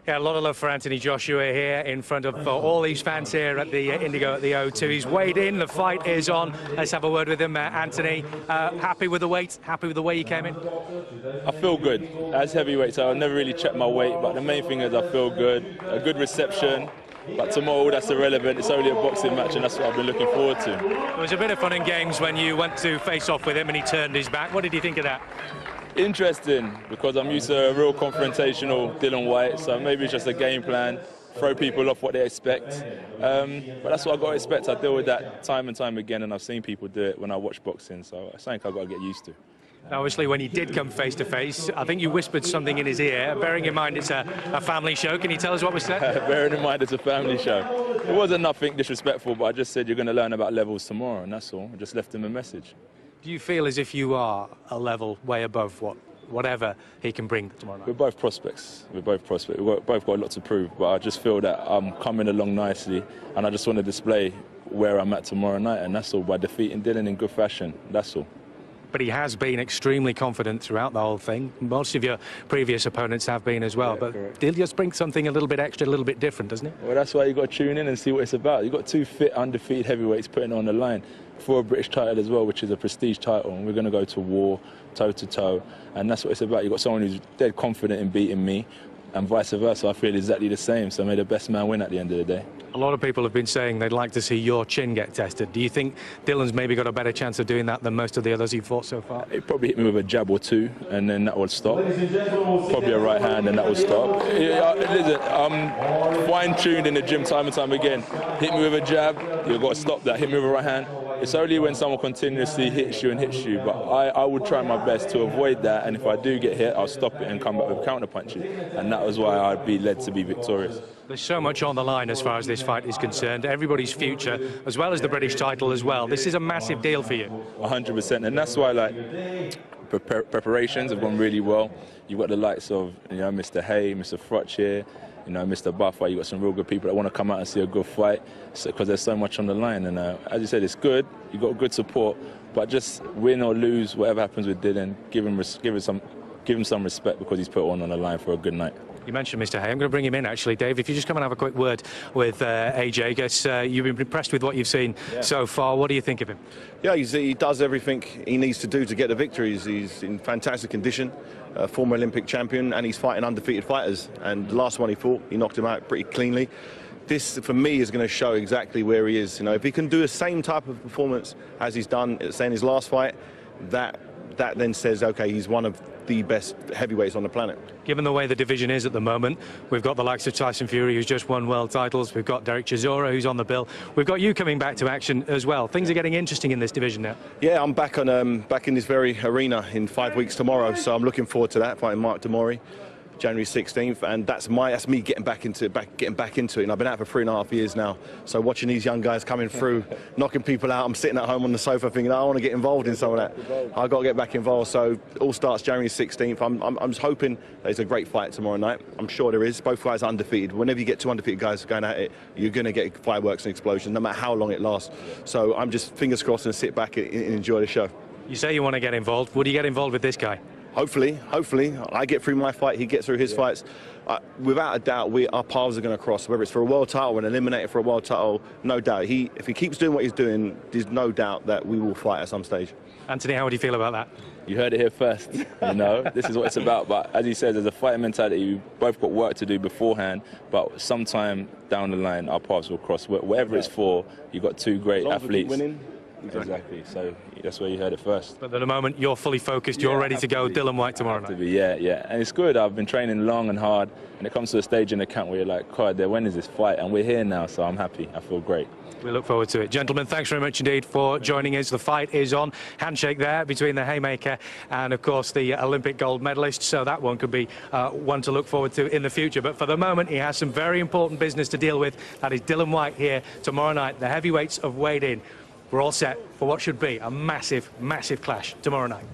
Yeah, a lot of love for Anthony Joshua here in front of all these fans here at the Indigo at the O2. He's weighed in, the fight is on. Let's have a word with him. Anthony, happy with the weight? Happy with the way you came in? I feel good. As heavyweight, so I've never really checked my weight, but the main thing is I feel good. A good reception. But tomorrow, that's irrelevant. It's only a boxing match, and that's what I've been looking forward to. There was a bit of fun and games when you went to face off with him and he turned his back. What did you think of that? Interesting, because I'm used to a real confrontational Dillian Whyte, so maybe it's just a game plan, throw people off what they expect. But that's what I've got to expect. I deal with that time and time again, and I've seen people do it when I watch boxing, so it's something I've got to get used to. Obviously, when you did come face-to-face, I think you whispered something in his ear. Bearing in mind it's a family show, can you tell us what was said? Bearing in mind it's a family show. It wasn't nothing disrespectful, but I just said you're going to learn about levels tomorrow, and that's all. I just left him a message. Do you feel as if you are a level way above whatever he can bring tomorrow night? We're both prospects. We've both got a lot to prove, but I just feel that I'm coming along nicely, and I just want to display where I'm at tomorrow night, and that's all, by defeating Dillian in good fashion. That's all. But he has been extremely confident throughout the whole thing. Most of your previous opponents have been as well. Yeah, but correct. He'll just bring something a little bit extra, a little bit different, doesn't he? Well, that's why you've got to tune in and see what it's about. You've got two fit, undefeated heavyweights putting on the line for a British title as well, which is a prestige title. And we're going to go to war, toe-to-toe. And that's what it's about. You've got someone who's dead confident in beating me, and vice versa. I feel exactly the same. So may the best man win at the end of the day. A lot of people have been saying they'd like to see your chin get tested. Do you think Dillian's maybe got a better chance of doing that than most of the others he's fought so far? He probably hit me with a jab or two, and then that would stop. Probably a right hand, and that would stop. Listen, I'm fine-tuned in the gym time and time again. Hit me with a jab, you've got to stop that. Hit me with a right hand. It's only when someone continuously hits you and hits you, but I would try my best to avoid that, and if I do get hit, I'll stop it and come back with counter-punches, and that was why I'd be led to be victorious. There's so much on the line as far as this fight is concerned, everybody's future, as well as the British title as well. This is a massive deal for you. 100%, and that's why, like, preparations have gone really well. You've got the likes of, Mr. Haye, Mr. Frotch here, Mr. Buffer. You've got some real good people that want to come out and see a good fight, because there's so much on the line. And as you said, it's good. You've got good support, but just win or lose, whatever happens with Dillian, give him some respect, because he's put on the line for a good night. You mentioned Mr. Haye. I'm going to bring him in, actually. Dave, if you just come and have a quick word with AJ, I guess you've been impressed with what you've seen so far. What do you think of him? Yeah, he does everything he needs to do to get the victories. He's in fantastic condition, former Olympic champion, and he's fighting undefeated fighters. And the last one he fought, he knocked him out pretty cleanly. This, for me, is going to show exactly where he is. If he can do the same type of performance as he's done, say, in his last fight, that then says, OK, he's one of the best heavyweights on the planet. Given the way the division is at the moment, we've got the likes of Tyson Fury, who's just won world titles. We've got Derek Chisora, who's on the bill. We've got you coming back to action as well. Things are getting interesting in this division now. Yeah, I'm back in this very arena in 5 weeks tomorrow, so I'm looking forward to that, fighting Mark Demori, January 16th, and that's me getting back into it. And I've been out for 3.5 years now, so watching these young guys coming through, knocking people out, I'm sitting at home on the sofa thinking, I want to get involved in some of that. I've got to get back involved. So it all starts January 16th. I'm just hoping there's a great fight tomorrow night. I'm sure there is. Both guys are undefeated. Whenever you get two undefeated guys going at it, you're going to get fireworks and explosions, no matter how long it lasts. So I'm just fingers crossed and sit back and enjoy the show. You say you want to get involved. Would you get involved with this guy? Hopefully, I get through my fight, he gets through his fights. Without a doubt, our paths are going to cross, whether it's for a world title or an eliminator for a world title, no doubt. If he keeps doing what he's doing, there's no doubt that we will fight at some stage. Anthony, how would you feel about that? You heard it here first, This is what it's about. But as he says, there's a fighting mentality. We've both got work to do beforehand, but sometime down the line, our paths will cross. Whatever it's for, you've got two great athletes. Exactly. So that's where you heard it first. But at the moment, you're fully focused. You're ready to go. Dillian Whyte tomorrow night. Yeah. And it's good. I've been training long and hard, and it comes to a stage in the camp where you're like, God, when is this fight? And we're here now, so I'm happy. I feel great. We look forward to it. Gentlemen, thanks very much indeed for joining us. The fight is on. Handshake there between the Haymaker and, of course, the Olympic gold medalist. So that one could be one to look forward to in the future. But for the moment, he has some very important business to deal with. That is Dillian Whyte here tomorrow night. The heavyweights have weighed in. We're all set for what should be a massive, massive clash tomorrow night.